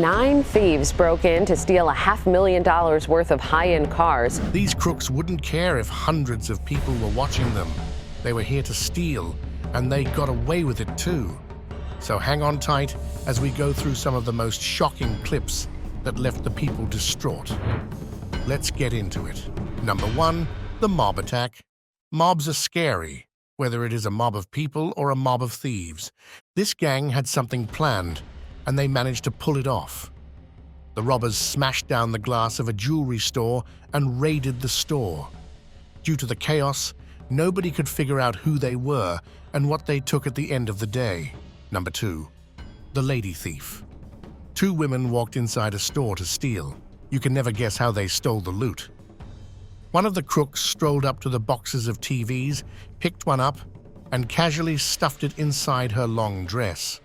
9 thieves broke in to steal $500,000 worth of high-end cars. These crooks wouldn't care if hundreds of people were watching them. They were here to steal, and they got away with it too. So hang on tight as we go through some of the most shocking clips that left the people distraught. Let's get into it. Number 1, the mob attack. Mobs are scary, whether it is a mob of people or a mob of thieves. This gang had something planned, and they managed to pull it off. The robbers smashed down the glass of a jewelry store and raided the store. Due to the chaos, nobody could figure out who they were and what they took at the end of the day. Number 2, the lady thief. 2 women walked inside a store to steal. You can never guess how they stole the loot. One of the crooks strolled up to the boxes of TVs, picked one up, and casually stuffed it inside her long dress.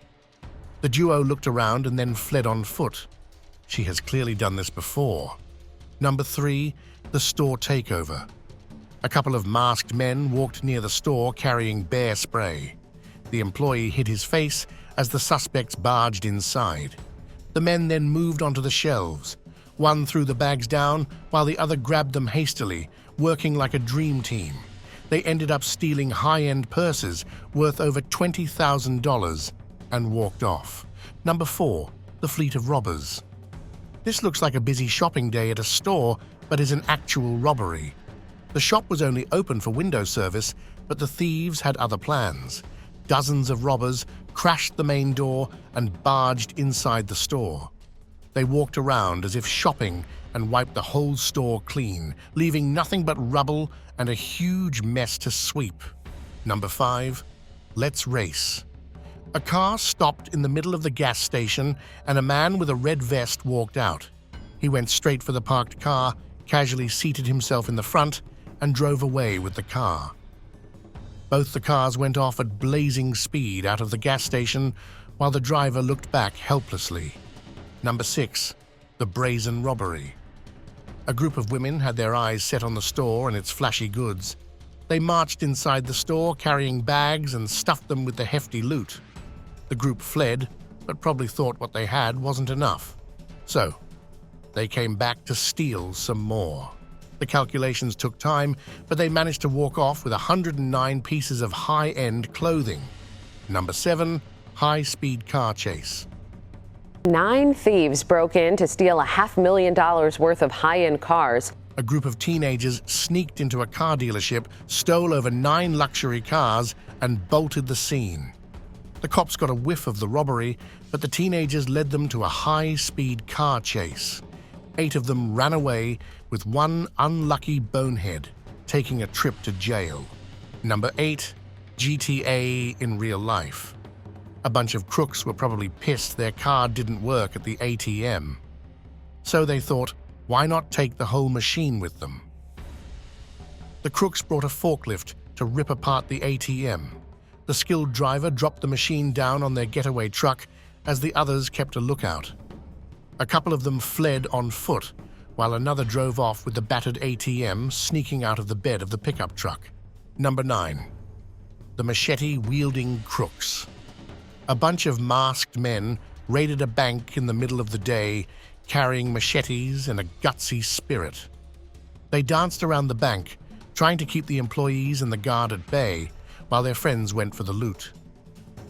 The duo looked around and then fled on foot. She has clearly done this before. Number 3, the store takeover. A couple of masked men walked near the store carrying bear spray. The employee hid his face as the suspects barged inside. The men then moved onto the shelves. One threw the bags down while the other grabbed them hastily, working like a dream team. They ended up stealing high-end purses worth over $20,000 and walked off. Number 4, the fleet of robbers. This looks like a busy shopping day at a store, but is an actual robbery. The shop was only open for window service, but the thieves had other plans. Dozens of robbers crashed the main door and barged inside the store. They walked around as if shopping and wiped the whole store clean, leaving nothing but rubble and a huge mess to sweep. Number 5, let's race. A car stopped in the middle of the gas station and a man with a red vest walked out. He went straight for the parked car, casually seated himself in the front, and drove away with the car. Both the cars went off at blazing speed out of the gas station while the driver looked back helplessly. Number 6, the brazen robbery. A group of women had their eyes set on the store and its flashy goods. They marched inside the store carrying bags and stuffed them with the hefty loot. The group fled, but probably thought what they had wasn't enough. So, they came back to steal some more. The calculations took time, but they managed to walk off with 109 pieces of high-end clothing. Number 7, high-speed car chase. 9 thieves broke in to steal $500,000 worth of high-end cars. A group of teenagers sneaked into a car dealership, stole over 9 luxury cars, and bolted the scene. The cops got a whiff of the robbery, but the teenagers led them to a high-speed car chase. 8 of them ran away, with one unlucky bonehead taking a trip to jail. Number 8, GTA in real life. A bunch of crooks were probably pissed their card didn't work at the ATM. So they thought, why not take the whole machine with them? The crooks brought a forklift to rip apart the ATM. The skilled driver dropped the machine down on their getaway truck as the others kept a lookout. A couple of them fled on foot, while another drove off with the battered ATM sneaking out of the bed of the pickup truck. Number 9, the machete-wielding crooks. A bunch of masked men raided a bank in the middle of the day, carrying machetes and a gutsy spirit. They danced around the bank, trying to keep the employees and the guard at bay, while their friends went for the loot.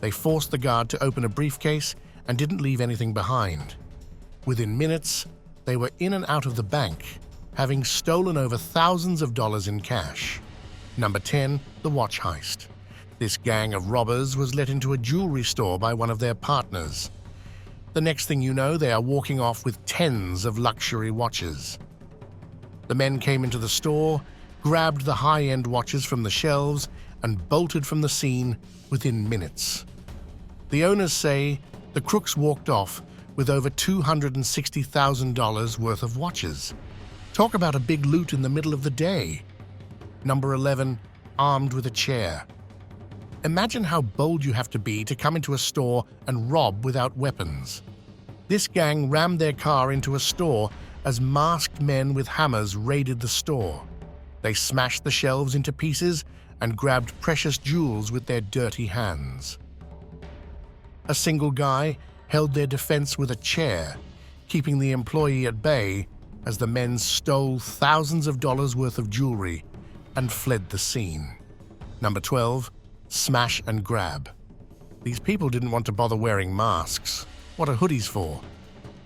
They forced the guard to open a briefcase and didn't leave anything behind. Within minutes, they were in and out of the bank, having stolen over thousands of dollars in cash. Number 10, the watch heist. This gang of robbers was let into a jewelry store by one of their partners. The next thing you know, they are walking off with tens of luxury watches. The men came into the store, grabbed the high-end watches from the shelves, and bolted from the scene within minutes. The owners say the crooks walked off with over $260,000 worth of watches. Talk about a big loot in the middle of the day. Number 11, armed with a chair. Imagine how bold you have to be to come into a store and rob without weapons. This gang rammed their car into a store as masked men with hammers raided the store. They smashed the shelves into pieces and grabbed precious jewels with their dirty hands. A single guy held their defense with a chair. keeping the employee at bay as the men stole thousands of dollars worth of jewelry and fled the scene. Number 12, smash and grab. These people didn't want to bother wearing masks. What are hoodies for?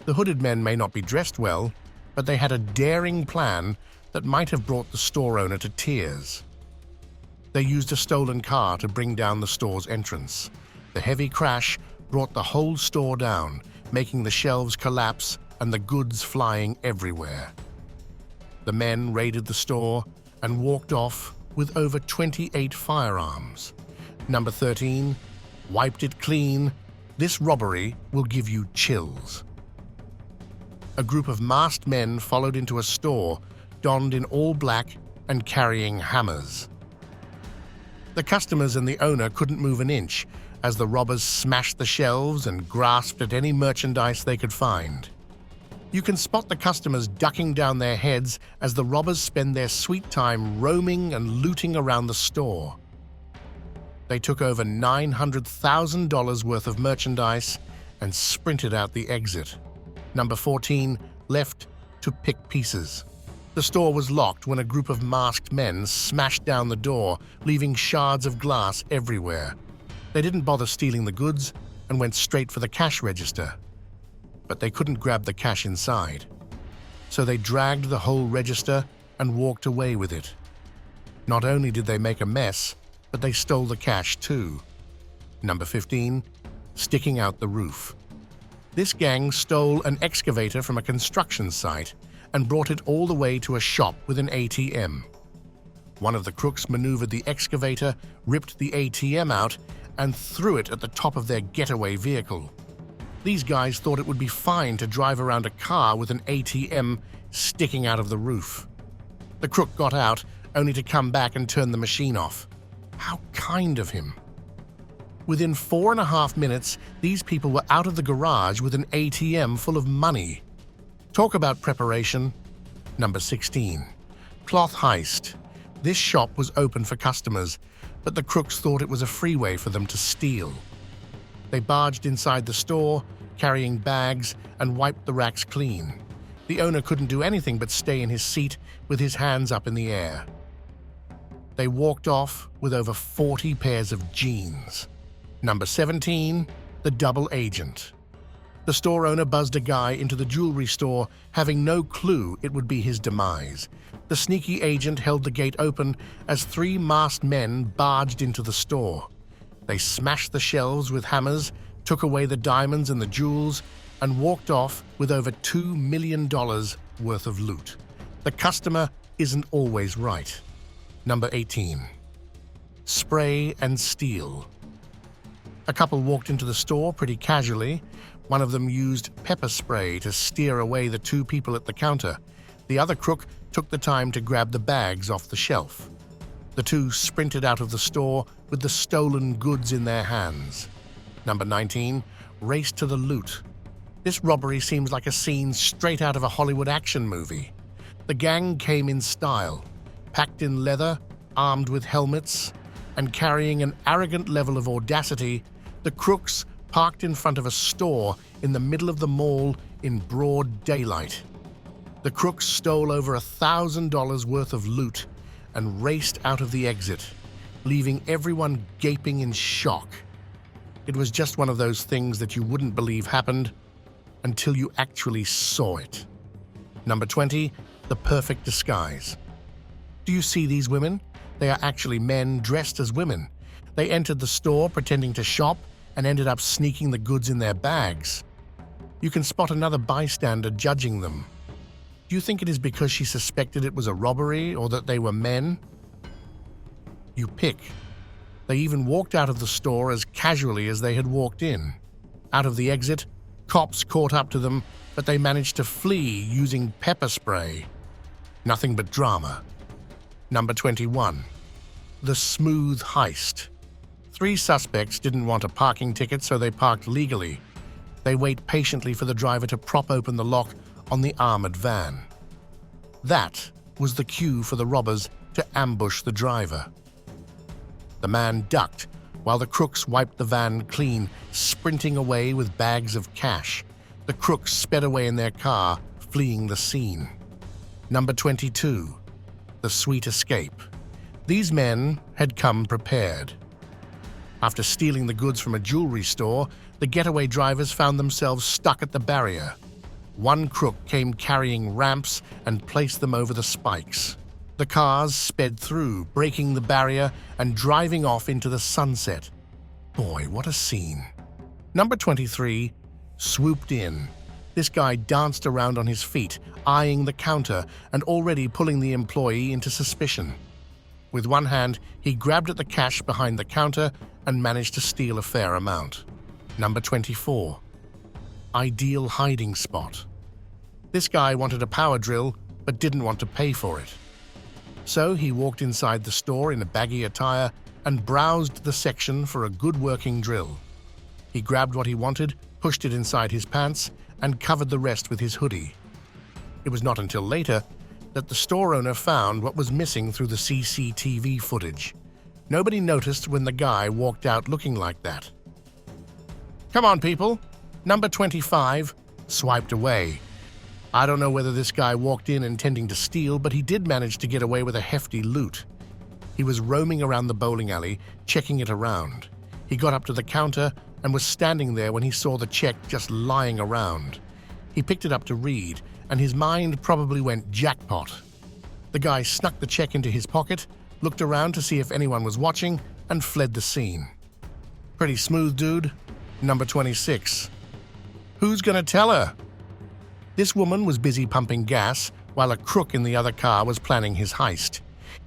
The hooded men may not be dressed well, but they had a daring plan that might have brought the store owner to tears. They used a stolen car to bring down the store's entrance. The heavy crash brought the whole store down, making the shelves collapse and the goods flying everywhere. The men raided the store and walked off with over 28 firearms. Number 13, wiped it clean. This robbery will give you chills. A group of masked men followed into a store, donned in all black and carrying hammers. The customers and the owner couldn't move an inch as the robbers smashed the shelves and grasped at any merchandise they could find. You can spot the customers ducking down their heads as the robbers spend their sweet time roaming and looting around the store. They took over $900,000 worth of merchandise and sprinted out the exit. Number 14, left to pick pieces. The store was locked when a group of masked men smashed down the door, leaving shards of glass everywhere. They didn't bother stealing the goods and went straight for the cash register. But they couldn't grab the cash inside. So they dragged the whole register and walked away with it. Not only did they make a mess, but they stole the cash too. Number 15, sticking out the roof. This gang stole an excavator from a construction site and brought it all the way to a shop with an ATM. One of the crooks maneuvered the excavator, ripped the ATM out, and threw it at the top of their getaway vehicle. These guys thought it would be fine to drive around a car with an ATM sticking out of the roof. The crook got out, only to come back and turn the machine off. How kind of him. Within 4.5 minutes, these people were out of the garage with an ATM full of money. Talk about preparation. Number 16. Cloth heist. This shop was open for customers, but the crooks thought it was a freeway for them to steal. They barged inside the store, carrying bags, and wiped the racks clean. The owner couldn't do anything but stay in his seat with his hands up in the air. They walked off with over 40 pairs of jeans. Number 17, the double agent. The store owner buzzed a guy into the jewelry store, having no clue it would be his demise. The sneaky agent held the gate open as 3 masked men barged into the store. They smashed the shelves with hammers, took away the diamonds and the jewels, and walked off with over $2 million worth of loot. The customer isn't always right. Number 18. Spray and steal. A couple walked into the store pretty casually. One of them used pepper spray to steer away the 2 people at the counter. The other crook took the time to grab the bags off the shelf. The 2 sprinted out of the store with the stolen goods in their hands. Number 19, race to the loot. This robbery seems like a scene straight out of a Hollywood action movie. The gang came in style, packed in leather, armed with helmets, and carrying an arrogant level of audacity. The crooks parked in front of a store in the middle of the mall in broad daylight. The crooks stole over $1,000 worth of loot and raced out of the exit, leaving everyone gaping in shock. It was just one of those things that you wouldn't believe happened until you actually saw it. Number 20, the perfect disguise. Do you see these women? They are actually men dressed as women. They entered the store pretending to shop and ended up sneaking the goods in their bags. You can spot another bystander judging them. Do you think it is because she suspected it was a robbery or that they were men? You pick. They even walked out of the store as casually as they had walked in. Out of the exit, cops caught up to them, but they managed to flee using pepper spray. Nothing but drama. Number 21. The smooth heist. 3 suspects didn't want a parking ticket, so they parked legally. They wait patiently for the driver to prop open the lock on the armored van. That was the cue for the robbers to ambush the driver. The man ducked while the crooks wiped the van clean, sprinting away with bags of cash. The crooks sped away in their car, fleeing the scene. Number 22. The sweet escape. These men had come prepared. After stealing the goods from a jewelry store, the getaway drivers found themselves stuck at the barrier. One crook came carrying ramps and placed them over the spikes. The cars sped through, breaking the barrier and driving off into the sunset. Boy, what a scene. Number 23 swooped in. This guy danced around on his feet, eyeing the counter and already pulling the employee into suspicion. With one hand, he grabbed at the cash behind the counter and managed to steal a fair amount. Number 24. Ideal hiding spot. This guy wanted a power drill, but didn't want to pay for it. So he walked inside the store in a baggy attire and browsed the section for a good working drill. He grabbed what he wanted, pushed it inside his pants, and covered the rest with his hoodie. It was not until later that the store owner found what was missing through the CCTV footage. Nobody noticed when the guy walked out looking like that. Come on, people. Number 25 swiped away. I don't know whether this guy walked in intending to steal, but he did manage to get away with a hefty loot. He was roaming around the bowling alley, checking it around. He got up to the counter and was standing there when he saw the check just lying around. He picked it up to read, and his mind probably went jackpot. The guy snuck the check into his pocket, looked around to see if anyone was watching, and fled the scene. Pretty smooth, dude. Number 26. Who's gonna tell her? This woman was busy pumping gas while a crook in the other car was planning his heist.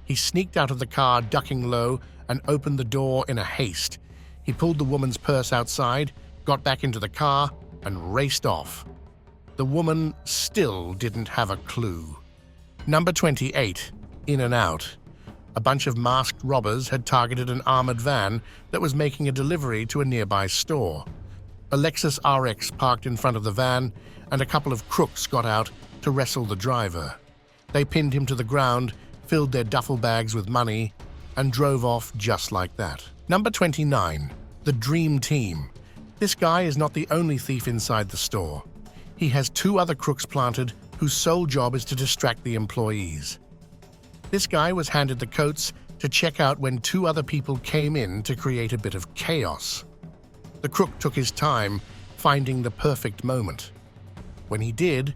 He sneaked out of the car, ducking low, and opened the door in a haste. He pulled the woman's purse outside, got back into the car, and raced off. The woman still didn't have a clue. Number 28. In and out. A bunch of masked robbers had targeted an armored van that was making a delivery to a nearby store. A Lexus RX parked in front of the van, and a couple of crooks got out to wrestle the driver. They pinned him to the ground, filled their duffel bags with money, and drove off just like that. Number 29. The Dream Team. This guy is not the only thief inside the store. He has two other crooks planted whose sole job is to distract the employees. This guy was handed the coats to check out when two other people came in to create a bit of chaos. The crook took his time, finding the perfect moment. When he did,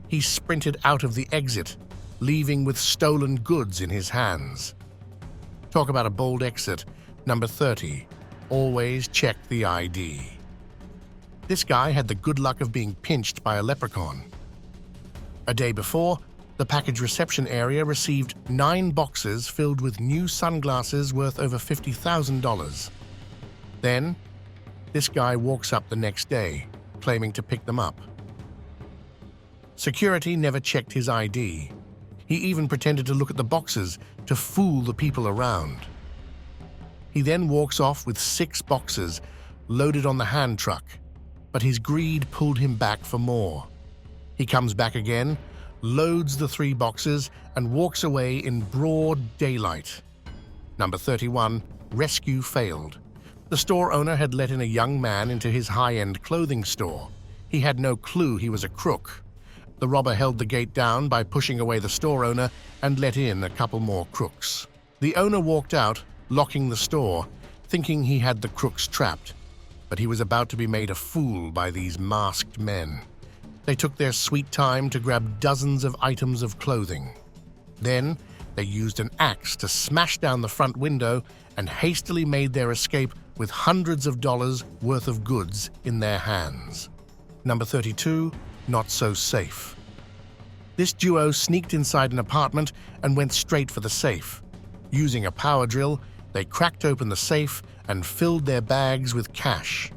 he sprinted out of the exit, leaving with stolen goods in his hands. Talk about a bold exit. Number 30. Always check the ID. This guy had the good luck of being pinched by a leprechaun. A day before, the package reception area received 9 boxes filled with new sunglasses worth over $50,000. Then, this guy walks up the next day, claiming to pick them up. Security never checked his ID. He even pretended to look at the boxes to fool the people around. He then walks off with 6 boxes loaded on the hand truck, but his greed pulled him back for more. He comes back again, loads the 3 boxes, and walks away in broad daylight. Number 31. Rescue failed. The store owner had let in a young man into his high-end clothing store. He had no clue he was a crook. The robber held the gate down by pushing away the store owner and let in a couple more crooks. The owner walked out, locking the store, thinking he had the crooks trapped, but he was about to be made a fool by these masked men. They took their sweet time to grab dozens of items of clothing. Then, they used an axe to smash down the front window and hastily made their escape with hundreds of dollars worth of goods in their hands. Number 32. Not so safe. This duo sneaked inside an apartment and went straight for the safe. Using a power drill, they cracked open the safe and filled their bags with cash.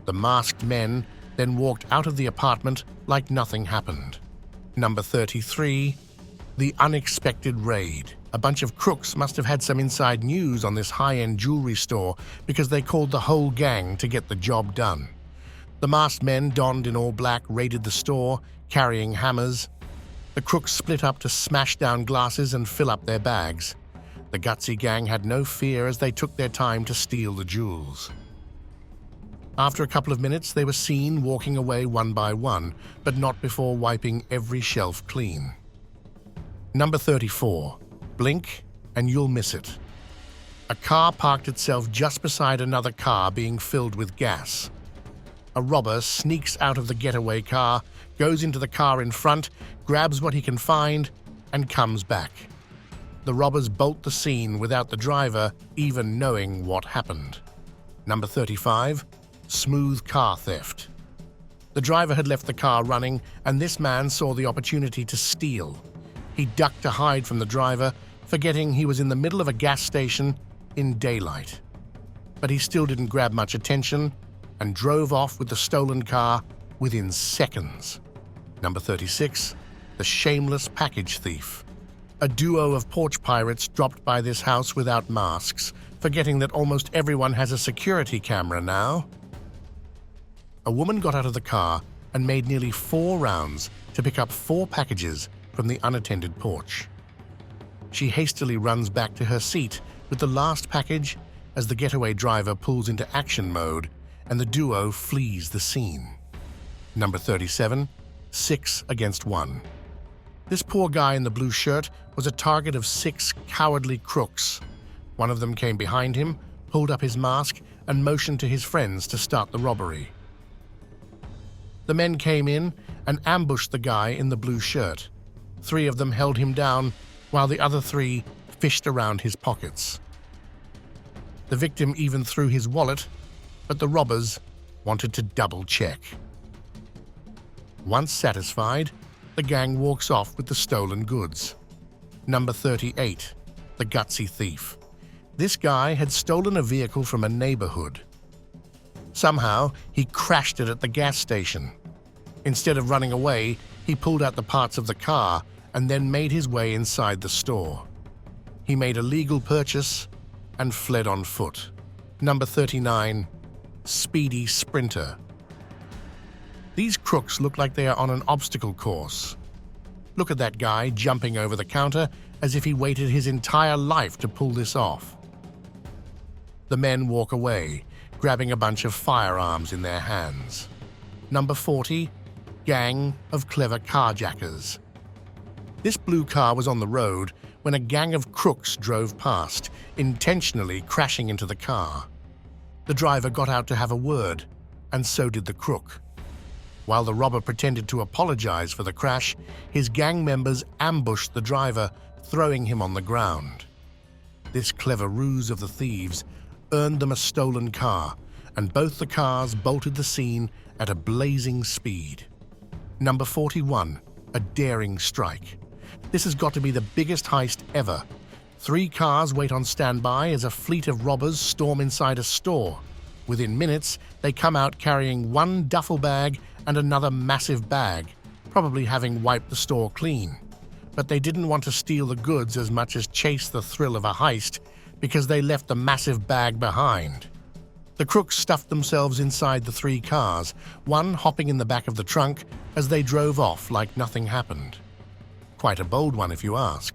The masked men then walked out of the apartment like nothing happened. Number 33. The unexpected raid. A bunch of crooks must have had some inside news on this high-end jewelry store because they called the whole gang to get the job done. The masked men, donned in all black, raided the store, carrying hammers. The crooks split up to smash down glasses and fill up their bags. The gutsy gang had no fear as they took their time to steal the jewels. After a couple of minutes, they were seen walking away one by one, but not before wiping every shelf clean. Number 34. Blink and you'll miss it. A car parked itself just beside another car being filled with gas. A robber sneaks out of the getaway car, goes into the car in front, grabs what he can find, and comes back. The robbers bolt the scene without the driver even knowing what happened. Number 35. Smooth car theft. The driver had left the car running, and this man saw the opportunity to steal. He ducked to hide from the driver, forgetting he was in the middle of a gas station in daylight. But he still didn't grab much attention and drove off with the stolen car within seconds. Number 36. The shameless package thief. A duo of porch pirates dropped by this house without masks, forgetting that almost everyone has a security camera now. A woman got out of the car and made nearly 4 rounds to pick up 4 packages from the unattended porch. She hastily runs back to her seat with the last package as the getaway driver pulls into action mode and the duo flees the scene. Number 37. 6 against 1. This poor guy in the blue shirt was a target of 6 cowardly crooks. One of them came behind him, pulled up his mask, and motioned to his friends to start the robbery. The men came in and ambushed the guy in the blue shirt. 3 of them held him down, while the other 3 fished around his pockets. The victim even threw his wallet, but the robbers wanted to double-check. Once satisfied, the gang walks off with the stolen goods. Number 38. The gutsy thief. This guy had stolen a vehicle from a neighborhood. Somehow, he crashed it at the gas station. Instead of running away, he pulled out the parts of the car and then made his way inside the store. He made a legal purchase and fled on foot. Number 39. Speedy sprinter. These crooks look like they are on an obstacle course. Look at that guy jumping over the counter as if he waited his entire life to pull this off. The men walk away, grabbing a bunch of firearms in their hands. Number 40. Gang of clever carjackers. This blue car was on the road when a gang of crooks drove past, intentionally crashing into the car. The driver got out to have a word, and so did the crook. While the robber pretended to apologize for the crash, his gang members ambushed the driver, throwing him on the ground. This clever ruse of the thieves earned them a stolen car, and both the cars bolted the scene at a blazing speed. Number 41. A daring strike. This has got to be the biggest heist ever. 3 cars wait on standby as a fleet of robbers storm inside a store. Within minutes, they come out carrying 1 duffel bag and another massive bag, probably having wiped the store clean. But they didn't want to steal the goods as much as chase the thrill of a heist because they left the massive bag behind. The crooks stuffed themselves inside the 3 cars, one hopping in the back of the trunk as they drove off like nothing happened. Quite a bold one if you ask.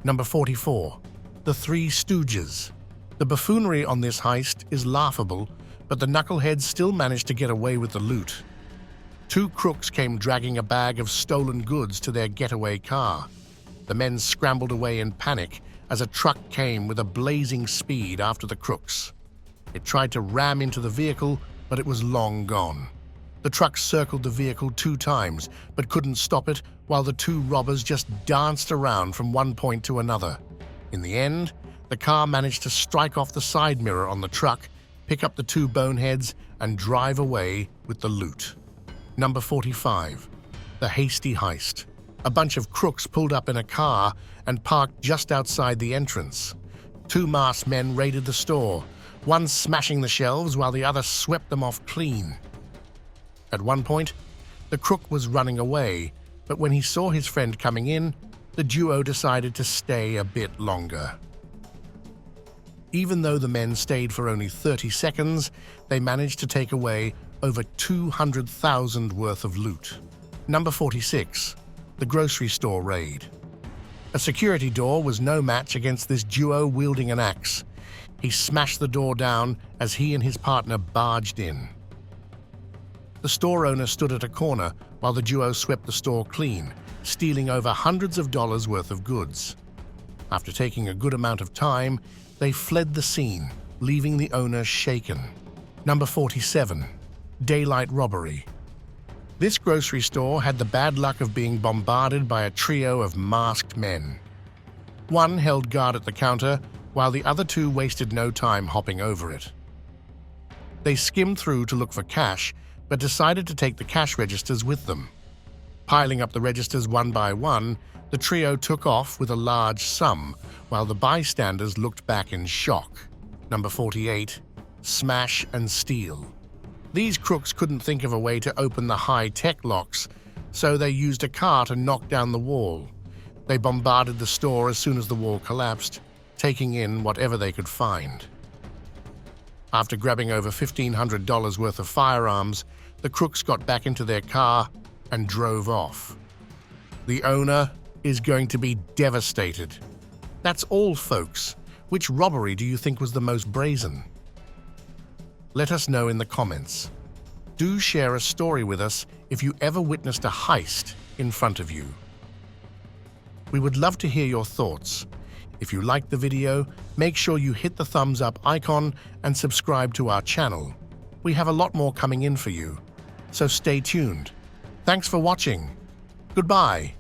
Number 44. The 3 Stooges. The buffoonery on this heist is laughable, but the knuckleheads still managed to get away with the loot. 2 crooks came dragging a bag of stolen goods to their getaway car. The men scrambled away in panic as a truck came with a blazing speed after the crooks. It tried to ram into the vehicle, but it was long gone. The truck circled the vehicle 2 times, but couldn't stop it, while the 2 robbers just danced around from one point to another. In the end, the car managed to strike off the side mirror on the truck, pick up the 2 boneheads, and drive away with the loot. Number 45. The hasty heist. A bunch of crooks pulled up in a car and parked just outside the entrance. 2 masked men raided the store, one smashing the shelves while the other swept them off clean. At one point, the crook was running away, but when he saw his friend coming in, the duo decided to stay a bit longer. Even though the men stayed for only 30 seconds, they managed to take away over $200,000 worth of loot. Number 46. The grocery store raid. A security door was no match against this duo wielding an axe. He smashed the door down as he and his partner barged in. The store owner stood at a corner while the duo swept the store clean, stealing over hundreds of dollars worth of goods. After taking a good amount of time, they fled the scene, leaving the owner shaken. Number 47. Daylight robbery. This grocery store had the bad luck of being bombarded by a trio of masked men. One held guard at the counter, while the other two wasted no time hopping over it. They skimmed through to look for cash, but decided to take the cash registers with them. Piling up the registers one by one, the trio took off with a large sum, while the bystanders looked back in shock. Number 48. Smash and steal. These crooks couldn't think of a way to open the high-tech locks, so they used a car to knock down the wall. They bombarded the store as soon as the wall collapsed, taking in whatever they could find. After grabbing over $1,500 worth of firearms, the crooks got back into their car and drove off. The owner is going to be devastated. That's all, folks. Which robbery do you think was the most brazen? Let us know in the comments. Do share a story with us if you ever witnessed a heist in front of you. We would love to hear your thoughts. If you liked the video, make sure you hit the thumbs up icon and subscribe to our channel. We have a lot more coming in for you, so stay tuned. Thanks for watching. Goodbye.